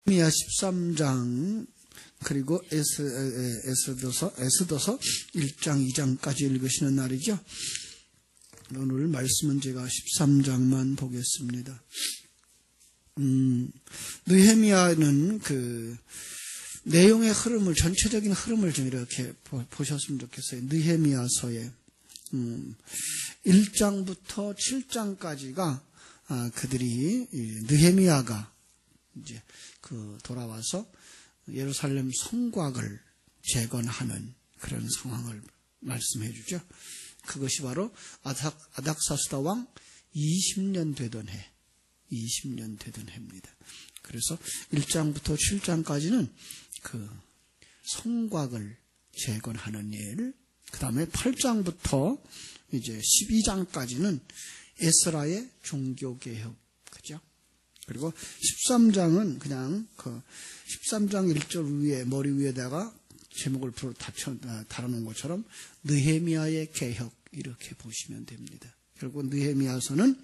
느헤미야 13장 그리고 에스더서 1장 2장까지 읽으시는 날이죠. 오늘 말씀은 제가 13장만 보겠습니다. 느헤미야는 그 내용의 흐름을, 전체적인 흐름을 좀 이렇게 보셨으면 좋겠어요. 느헤미야서에 1장부터 7장까지가 그들이 느헤미야가 이제 돌아와서 예루살렘 성곽을 재건하는 그런 상황을 말씀해 주죠. 그것이 바로 아닥사스다 왕 20년 되던 해입니다. 그래서 1장부터 7장까지는 그 성곽을 재건하는 일, 그 다음에 8장부터 이제 12장까지는 에스라의 종교개혁, 그죠? 그리고 13장은 그냥 그 13장 1절 위에, 머리 위에다가 제목을 달아놓은 것처럼 느헤미야의 개혁, 이렇게 보시면 됩니다. 결국 느헤미야서는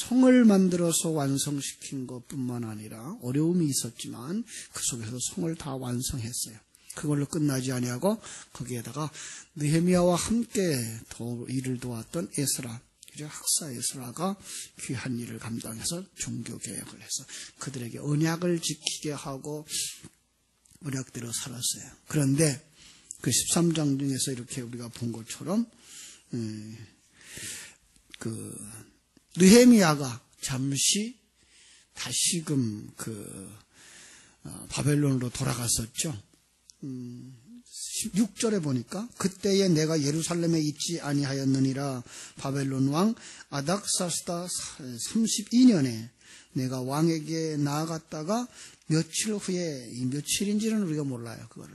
성을 만들어서 완성시킨 것뿐만 아니라 어려움이 있었지만 그 속에서 성을 다 완성했어요. 그걸로 끝나지 아니하고 거기에다가 느헤미야와 함께 일을 도왔던 에스라, 학사 에스라가 귀한 일을 감당해서 종교개혁을 해서 그들에게 언약을 지키게 하고 언약대로 살았어요. 그런데 그 13장 중에서 이렇게 우리가 본 것처럼 그 느헤미야가 잠시 다시금 바벨론으로 돌아갔었죠. 6절에 보니까 그때에 내가 예루살렘에 있지 아니하였느니라. 바벨론 왕 아닥사스다 32년에 내가 왕에게 나아갔다가 며칠 후에, 이 며칠인지는 우리가 몰라요. 그거를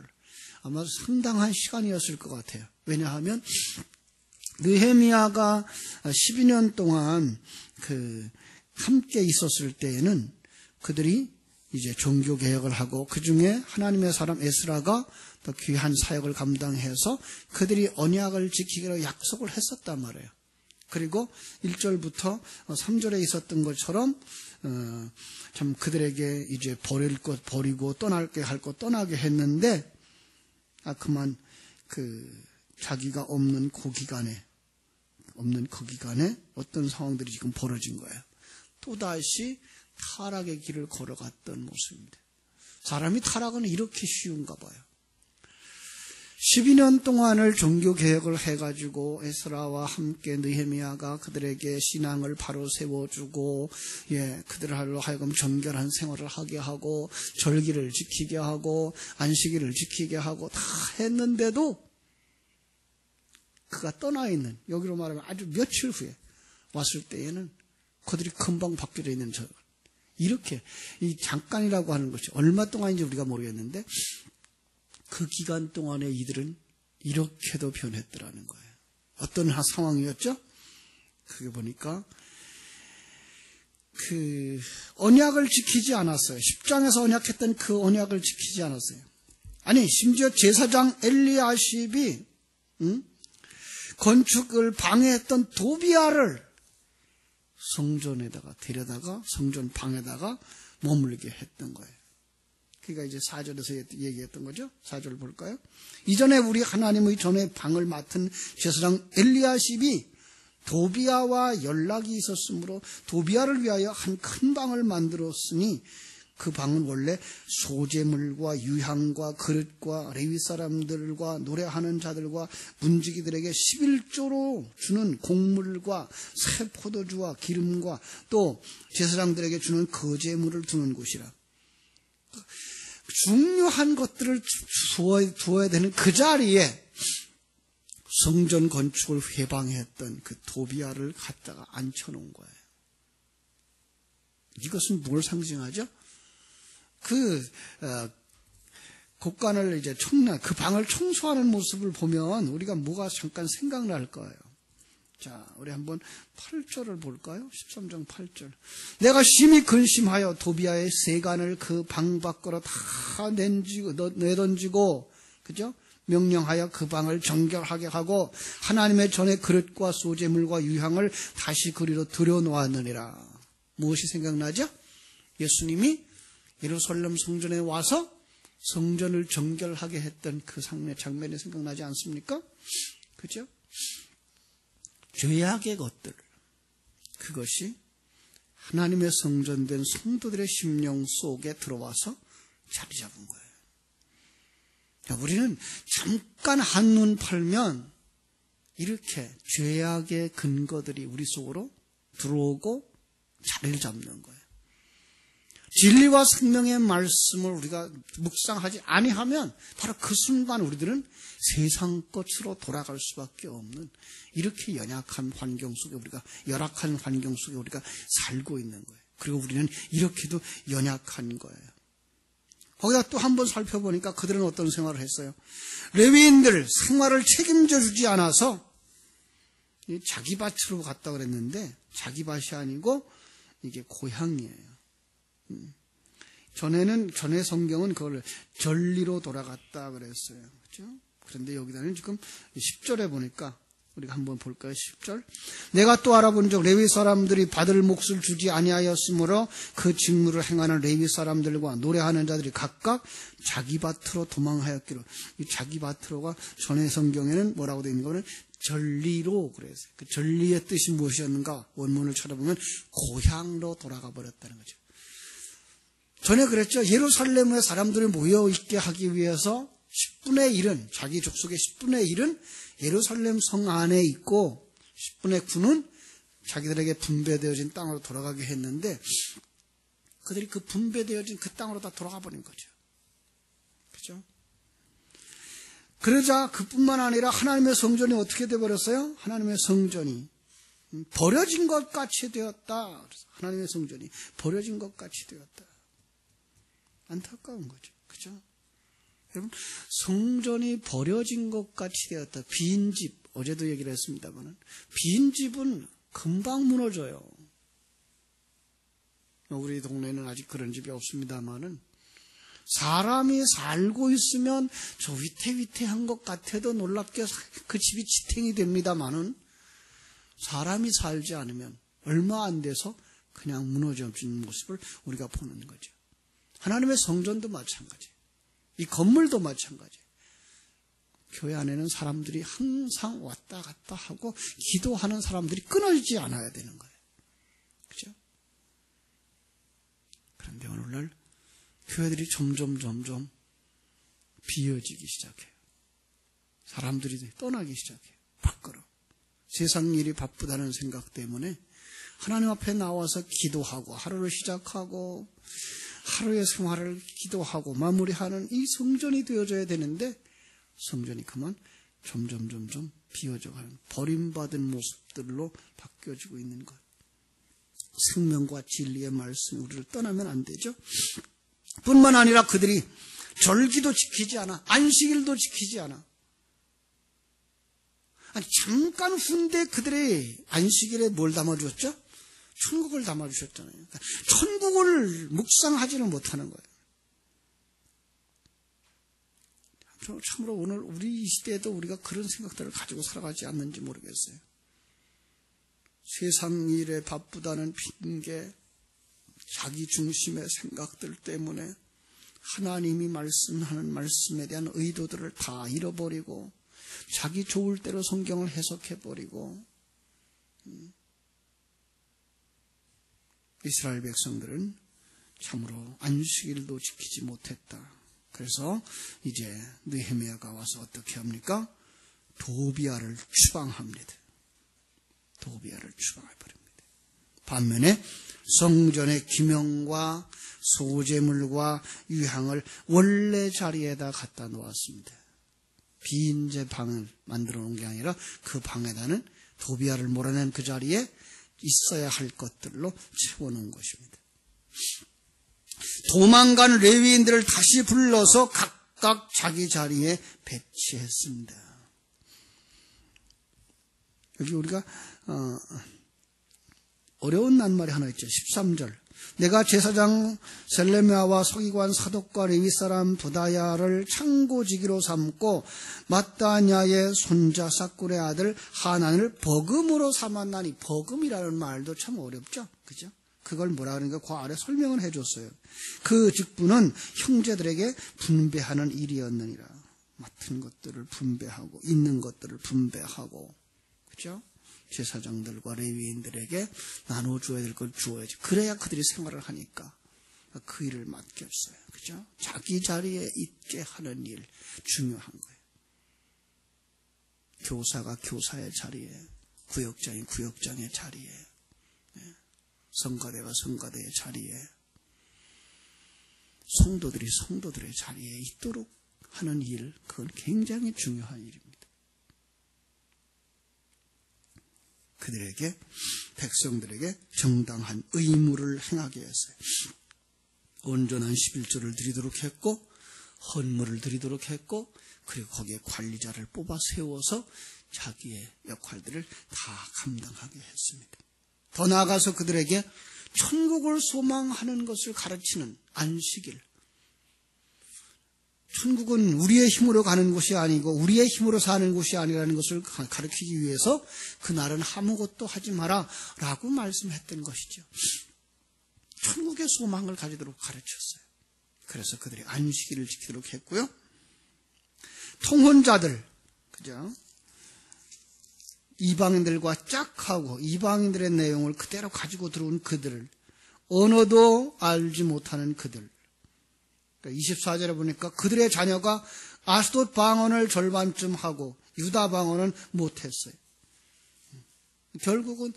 아마 상당한 시간이었을 것 같아요. 왜냐하면 느헤미야가 12년 동안 함께 있었을 때에는 그들이 이제 종교개혁을 하고 그 중에 하나님의 사람 에스라가 또 귀한 사역을 감당해서 그들이 언약을 지키기로 약속을 했었단 말이에요. 그리고 1절부터 3절에 있었던 것처럼 참 그들에게 이제 버릴 것 버리고 떠날게 할 것 떠나게 했는데 그만 자기가 없는 그 기간에 어떤 상황들이 지금 벌어진 거예요. 또다시 타락의 길을 걸어갔던 모습입니다. 사람이 타락은 이렇게 쉬운가 봐요. 12년 동안을 종교개혁을 해가지고 에스라와 함께 느헤미야가 그들에게 신앙을 바로 세워주고, 그들로 하여금 정결한 생활을 하게 하고, 절기를 지키게 하고, 안식일을 지키게 하고 다 했는데도 그가 떠나 있는, 여기로 말하면 아주 며칠 후에 왔을 때에는 그들이 금방 바뀌어 있는 이렇게, 이 잠깐이라고 하는 것이 얼마 동안인지 우리가 모르겠는데 그 기간 동안에 이들은 이렇게도 변했더라는 거예요. 어떤 상황이었죠? 그게 보니까 언약을 지키지 않았어요. 10장에서 언약했던 그 언약을 지키지 않았어요. 아니, 심지어 제사장 엘리야십이 건축을 방해했던 도비야를 성전에다가 데려다가 성전 방에다가 머물게 했던 거예요. 그러니까 이제 4절에서 얘기했던 거죠. 4절 볼까요? 이전에 우리 하나님의 전에 방을 맡은 제사장 엘리야십이 도비야와 연락이 있었으므로 도비야를 위하여 한 큰 방을 만들었으니 그 방은 원래 소재물과 유향과 그릇과 레위 사람들과 노래하는 자들과 문지기들에게 11조로 주는 곡물과 새 포도주와 기름과 또 제사장들에게 주는 거제물을 두는 곳이라. 중요한 것들을 두어야 되는 그 자리에 성전 건축을 회방했던 그 도비야를 갖다가 앉혀놓은 거예요. 이것은 뭘 상징하죠? 곳간을 이제 그 방을 청소하는 모습을 보면 우리가 뭐가 잠깐 생각날 거예요. 자, 우리 한번 8절을 볼까요? 13장 8절. 내가 심히 근심하여 도비야의 세간을 그 방 밖으로 다 내던지고, 그죠? 명령하여 그 방을 정결하게 하고 하나님의 전에 그릇과 소재물과 유향을 다시 그리로 들여놓았느니라. 무엇이 생각나죠? 예수님이 예루살렘 성전에 와서 성전을 정결하게 했던 그 장면이 생각나지 않습니까? 그죠? 죄악의 것들, 그것이 하나님의 성전된 성도들의 심령 속에 들어와서 자리 잡은 거예요. 우리는 잠깐 한눈 팔면 이렇게 죄악의 근거들이 우리 속으로 들어오고 자리를 잡는 거예요. 진리와 생명의 말씀을 우리가 묵상하지 아니하면 바로 그 순간 우리들은 세상 것으로 돌아갈 수밖에 없는 이렇게 연약한 환경 속에 우리가 열악한 환경 속에 우리가 살고 있는 거예요. 그리고 우리는 이렇게도 연약한 거예요. 거기다 또 한 번 살펴보니까 그들은 어떤 생활을 했어요? 레위인들 생활을 책임져 주지 않아서 자기 밭으로 갔다 그랬는데 자기 밭이 아니고 이게 고향이에요. 전에 성경은 그걸 전리로 돌아갔다 그랬어요. 그렇죠? 그런데 여기다는 지금 10절에 보니까 우리가 한번 볼까요? 10절. 내가 또 알아본 적 레위 사람들이 받을 몫을 주지 아니하였으므로 그 직무를 행하는 레위 사람들과 노래하는 자들이 각각 자기 밭으로 도망하였기로. 이 자기 밭으로가 전에 성경에는 뭐라고 되어 있는 거는 전리로 그랬어요. 그 전리의 뜻이 무엇이었는가? 원문을 찾아보면 고향으로 돌아가 버렸다는 거죠. 전에 그랬죠. 예루살렘에 사람들이 모여있게 하기 위해서 10분의 1은 자기 족속의 10분의 1은 예루살렘 성 안에 있고 10분의 9는 자기들에게 분배되어진 땅으로 돌아가게 했는데 그들이 그 분배되어진 그 땅으로 다 돌아가 버린 거죠. 그렇죠? 그러자 그뿐만 아니라 하나님의 성전이 어떻게 되어버렸어요? 하나님의 성전이 버려진 것 같이 되었다. 하나님의 성전이 버려진 것 같이 되었다. 안타까운 거죠. 그죠? 여러분, 성전이 버려진 것 같이 되었다. 빈집, 어제도 얘기를 했습니다만, 빈집은 금방 무너져요. 우리 동네는 아직 그런 집이 없습니다만은, 사람이 살고 있으면 저 위태위태한 것 같아도 놀랍게 그 집이 지탱이 됩니다만은, 사람이 살지 않으면 얼마 안 돼서 그냥 무너져지는 모습을 우리가 보는 거죠. 하나님의 성전도 마찬가지. 이 건물도 마찬가지. 교회 안에는 사람들이 항상 왔다 갔다 하고 기도하는 사람들이 끊어지지 않아야 되는 거예요. 그죠? 그런데 오늘날 교회들이 점점 비어지기 시작해요. 사람들이 떠나기 시작해요. 밖으로. 세상 일이 바쁘다는 생각 때문에 하나님 앞에 나와서 기도하고 하루를 시작하고 하루의 생활을 기도하고 마무리하는 이 성전이 되어져야 되는데 성전이 그만 점점 비어져가는 버림받은 모습들로 바뀌어지고 있는 것. 생명과 진리의 말씀이 우리를 떠나면 안 되죠. 뿐만 아니라 그들이 절기도 지키지 않아. 안식일도 지키지 않아. 아니, 잠깐 후인데 그들의 안식일에 뭘 담아주었죠? 천국을 담아주셨잖아요. 그러니까 천국을 묵상하지는 못하는 거예요. 참으로 오늘 우리 시대에도 우리가 그런 생각들을 가지고 살아가지 않는지 모르겠어요. 세상 일에 바쁘다는 핑계, 자기 중심의 생각들 때문에 하나님이 말씀하는 말씀에 대한 의도들을 다 잃어버리고 자기 좋을 대로 성경을 해석해버리고 이스라엘 백성들은 참으로 안식일도 지키지 못했다. 그래서 이제 느헤미야가 와서 어떻게 합니까? 도비야를 추방합니다. 도비야를 추방해버립니다. 반면에 성전의 기명과 소재물과 유향을 원래 자리에다 갖다 놓았습니다. 빈제 방을 만들어 놓은 게 아니라 그 방에다는 도비야를 몰아낸 그 자리에 있어야 할 것들로 채워놓은 것입니다. 도망간 레위인들을 다시 불러서 각각 자기 자리에 배치했습니다. 여기 우리가 어려운 낱말이 하나 있죠. 13절. 내가 제사장 셀레미야와 서기관 사독과 레위 사람 부다야를 창고지기로 삼고 마따냐의 손자 삭굴의 아들 하난을 버금으로 삼았나니, 버금이라는 말도 참 어렵죠. 그죠? 그걸 뭐라 그러니까 그 아래 설명을 해줬어요. 그 직분은 형제들에게 분배하는 일이었느니라. 맡은 것들을 분배하고 있는 것들을 분배하고, 그죠? 제사장들과 레위인들에게 나눠줘야 될 걸 주어야지. 그래야 그들이 생활을 하니까 그 일을 맡겼어요. 그죠? 자기 자리에 있게 하는 일 중요한 거예요. 교사가 교사의 자리에, 구역장이 구역장의 자리에, 성가대가 성가대의 자리에, 성도들이 성도들의 자리에 있도록 하는 일, 그건 굉장히 중요한 일입니다. 그들에게, 백성들에게 정당한 의무를 행하게 했어요. 온전한 11조를 드리도록 했고, 헌물을 드리도록 했고, 그리고 거기에 관리자를 뽑아 세워서 자기의 역할들을 다 감당하게 했습니다. 더 나아가서 그들에게 천국을 소망하는 것을 가르치는 안식일. 천국은 우리의 힘으로 가는 곳이 아니고 우리의 힘으로 사는 곳이 아니라는 것을 가르치기 위해서 그날은 아무것도 하지 마라 라고 말씀했던 것이죠. 천국의 소망을 가지도록 가르쳤어요. 그래서 그들이 안식일을 지키도록 했고요. 통혼자들, 그죠? 이방인들과 짝하고 이방인들의 내용을 그대로 가지고 들어온 그들을, 언어도 알지 못하는 그들. 24절에 보니까 그들의 자녀가 아스돗 방언을 절반쯤 하고 유다 방언은 못했어요. 결국은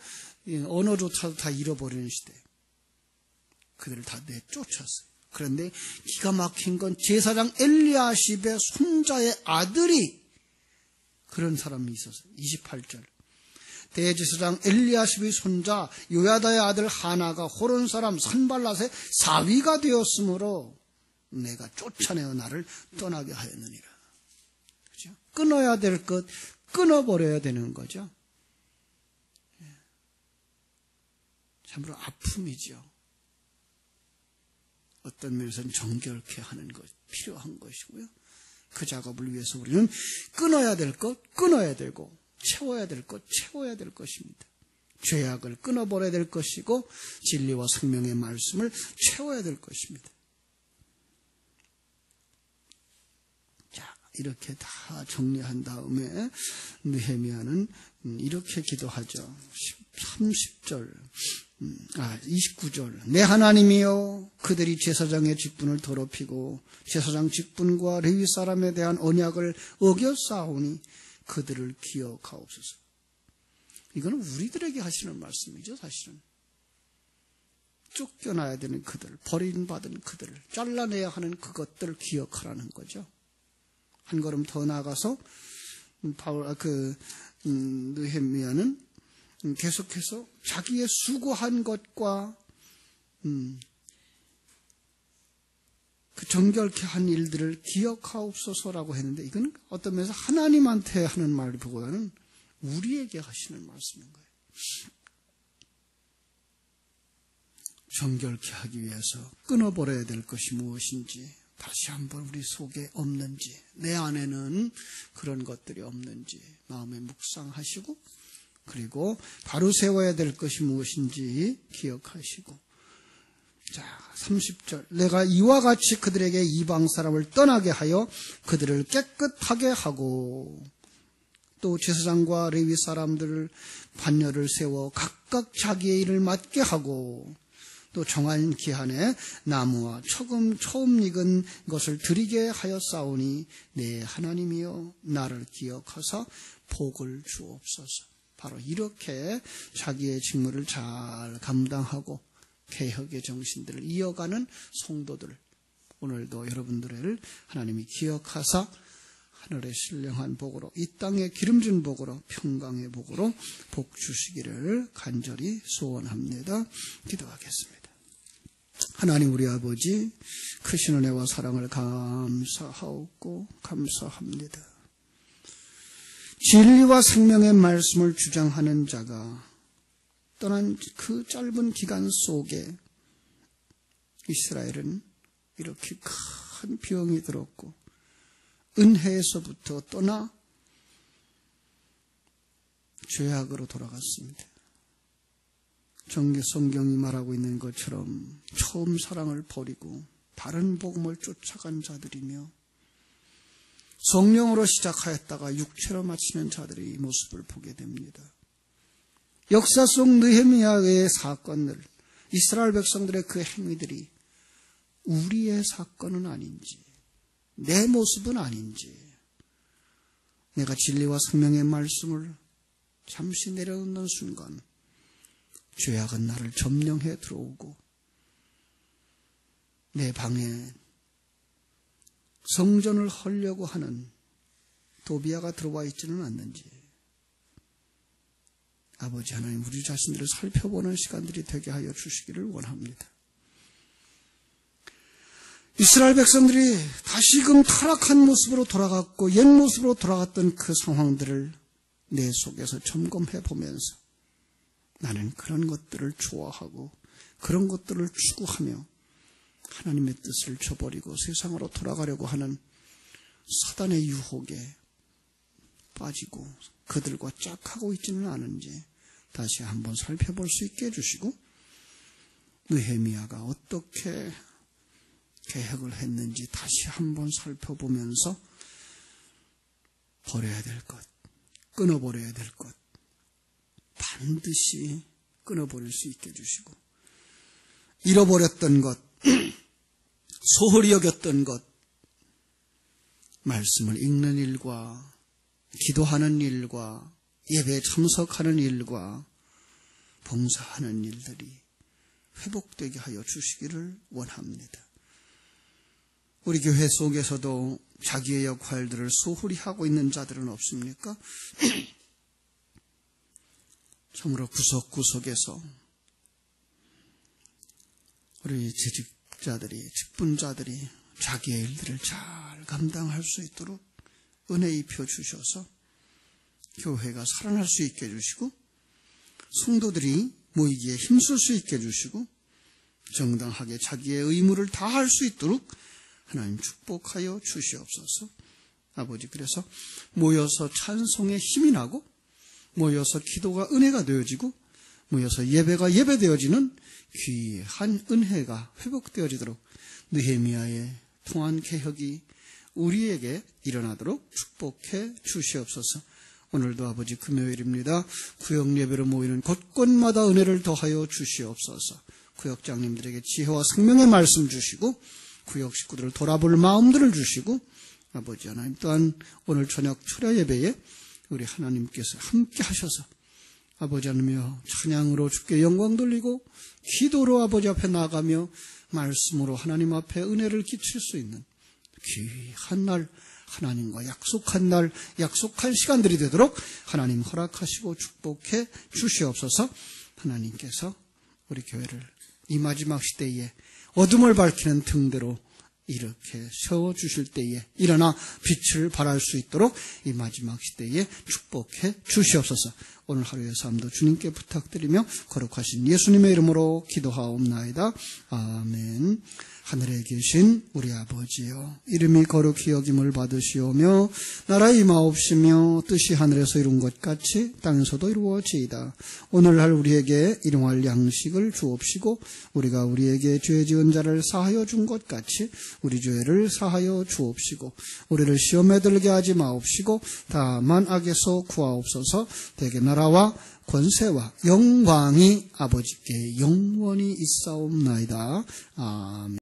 언어조차도 다 잃어버리는 시대. 그들을 다 내쫓았어요. 그런데 기가 막힌 건 제사장 엘리야십의 손자의 아들이 그런 사람이 있었어요. 28절. 대제사장 엘리야십의 손자 요야다의 아들 하나가 호론 사람 산발랏의 사위가 되었으므로 내가 쫓아내어 나를 떠나게 하였느니라. 그죠? 끊어야 될 것 끊어버려야 되는 거죠. 참으로 아픔이죠. 어떤 면에서는 정결케 하는 것 필요한 것이고요. 그 작업을 위해서 우리는 끊어야 될 것 끊어야 되고, 채워야 될 것 채워야 될 것입니다. 죄악을 끊어버려야 될 것이고, 진리와 생명의 말씀을 채워야 될 것입니다. 자, 이렇게 다 정리한 다음에 느헤미야는 이렇게 기도하죠. 30절, 29절. 내 하나님이여, 그들이 제사장의 직분을 더럽히고 제사장 직분과 레위 사람에 대한 언약을 어겼사오니 그들을 기억하옵소서. 이거는 우리들에게 하시는 말씀이죠. 사실은 쫓겨나야 되는 그들, 버림받은 그들을 잘라내야 하는 그것들을 기억하라는 거죠. 한 걸음 더 나아가서 느헤미야는 계속해서 자기의 수고한 것과 그 정결케 한 일들을 기억하옵소서라고 했는데, 이건 어떤 면에서 하나님한테 하는 말보다는 우리에게 하시는 말씀인 거예요. 정결케 하기 위해서 끊어버려야 될 것이 무엇인지 다시 한번 우리 속에 없는지, 내 안에는 그런 것들이 없는지 마음에 묵상하시고, 그리고 바로 세워야 될 것이 무엇인지 기억하시고. 자, 30절. 내가 이와 같이 그들에게 이방 사람을 떠나게 하여 그들을 깨끗하게 하고, 또 제사장과 레위 사람들을 반열을 세워 각각 자기의 일을 맡게 하고, 또 정한 기한에 나무와 처음 익은 것을 드리게 하였사오니 내 하나님이여, 나를 기억하사 복을 주옵소서. 바로 이렇게 자기의 직무를 잘 감당하고 개혁의 정신들을 이어가는 성도들, 오늘도 여러분들을 하나님이 기억하사 하늘의 신령한 복으로, 이 땅의 기름진 복으로, 평강의 복으로 복 주시기를 간절히 소원합니다. 기도하겠습니다. 하나님 우리 아버지, 크신 은혜와 사랑을 감사하옵고 감사합니다. 진리와 생명의 말씀을 주장하는 자가 떠난 그 짧은 기간 속에 이스라엘은 이렇게 큰 병이 들었고 은혜에서부터 떠나 죄악으로 돌아갔습니다. 성경이 말하고 있는 것처럼 처음 사랑을 버리고 다른 복음을 쫓아간 자들이며 성령으로 시작하였다가 육체로 마치는 자들의 모습을 보게 됩니다. 역사 속 느헤미야의 사건들, 이스라엘 백성들의 그 행위들이 우리의 사건은 아닌지, 내 모습은 아닌지, 내가 진리와 생명의 말씀을 잠시 내려놓는 순간 죄악은 나를 점령해 들어오고 내 방에 성전을 헐려고 하는 도비아가 들어와 있지는 않는지, 아버지 하나님, 우리 자신들을 살펴보는 시간들이 되게 하여 주시기를 원합니다. 이스라엘 백성들이 다시금 타락한 모습으로 돌아갔고 옛 모습으로 돌아갔던 그 상황들을 내 속에서 점검해 보면서 나는 그런 것들을 좋아하고 그런 것들을 추구하며 하나님의 뜻을 저버리고 세상으로 돌아가려고 하는 사단의 유혹에 빠지고 그들과 짝하고 있지는 않은지 다시 한번 살펴볼 수 있게 해주시고, 느헤미야가 어떻게 계획을 했는지 다시 한번 살펴보면서 버려야 될 것, 끊어버려야 될 것 반드시 끊어버릴 수 있게 해주시고, 잃어버렸던 것, 소홀히 여겼던 것, 말씀을 읽는 일과 기도하는 일과 예배에 참석하는 일과 봉사하는 일들이 회복되게 하여 주시기를 원합니다. 우리 교회 속에서도 자기의 역할들을 소홀히 하고 있는 자들은 없습니까? 참으로 구석구석에서 우리 재직자들이, 직분자들이 자기의 일들을 잘 감당할 수 있도록 은혜 입혀 주셔서 교회가 살아날 수 있게 해주시고, 성도들이 모이기에 힘쓸 수 있게 해주시고, 정당하게 자기의 의무를 다할 수 있도록 하나님 축복하여 주시옵소서. 아버지, 그래서 모여서 찬송에 힘이 나고, 모여서 기도가 은혜가 되어지고, 모여서 예배가 예배되어지는 귀한 은혜가 회복되어지도록 느헤미야의 통한 개혁이 우리에게 일어나도록 축복해 주시옵소서. 오늘도 아버지 금요일입니다. 구역 예배로 모이는 곳곳마다 은혜를 더하여 주시옵소서. 구역장님들에게 지혜와 생명의 말씀 주시고, 구역 식구들을 돌아볼 마음들을 주시고, 아버지 하나님 또한 오늘 저녁 철야 예배에 우리 하나님께서 함께 하셔서 아버지 하나님이여 찬양으로 주께 영광 돌리고 기도로 아버지 앞에 나가며 말씀으로 하나님 앞에 은혜를 끼칠 수 있는 귀한 날, 하나님과 약속한 날, 약속한 시간들이 되도록 하나님 허락하시고 축복해 주시옵소서. 하나님께서 우리 교회를 이 마지막 시대에 어둠을 밝히는 등대로 이렇게 세워주실 때에 일어나 빛을 발할 수 있도록 이 마지막 시대에 축복해 주시옵소서. 오늘 하루의 삶도 주님께 부탁드리며 거룩하신 예수님의 이름으로 기도하옵나이다. 아멘. 하늘에 계신 우리 아버지여, 이름이 거룩히 여김을 받으시오며 나라 임하옵시며 뜻이 하늘에서 이룬 것 같이 땅에서도 이루어지이다. 오늘날 우리에게 일용할 양식을 주옵시고 우리가 우리에게 죄 지은 자를 사하여 준 것 같이 우리 죄를 사하여 주옵시고 우리를 시험에 들게 하지 마옵시고 다만 악에서 구하옵소서. 대개 나라와 권세와 영광이 아버지께 영원히 있사옵나이다. 아멘.